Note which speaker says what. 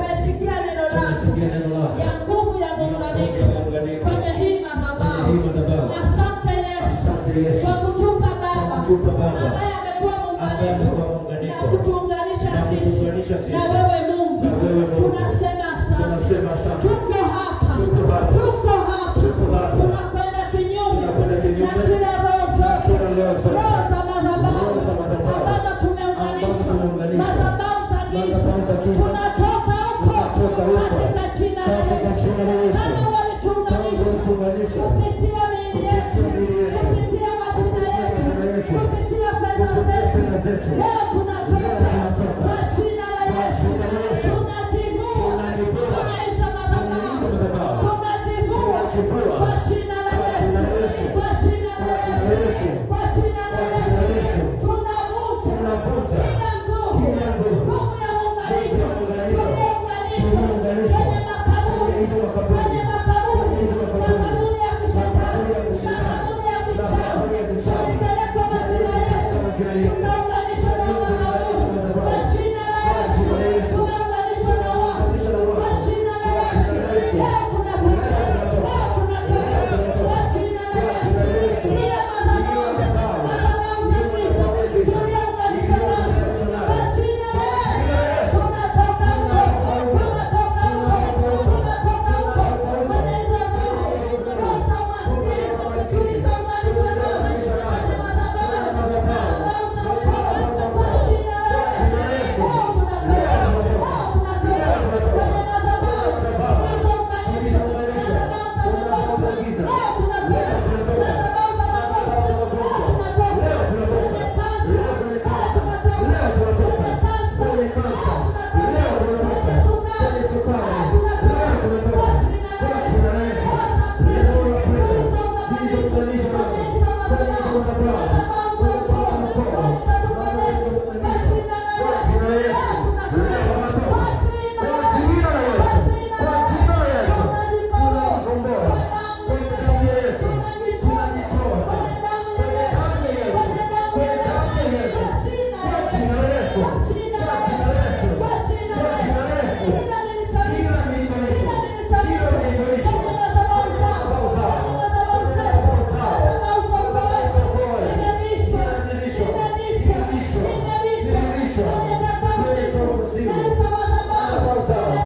Speaker 1: tumesikia neno lako ya nguvu ya muunganiko kwenye hii madhabahu. Asante Yesu kwa kutupa Baba ambaye amekuwa muunganiko na kutuunganisha sisi na wewe Mungu. Tunasema asante. Tuko hapa. Tunakwenda kinyume na kila roho za madhabahu ambazo tumeunganishwa, madhabahu za giza. Tunatoka huko katika jina la Yesu. Kama walituunganisha kupitia miili yetu, kupitia majina yetu, kupitia fedha zetu,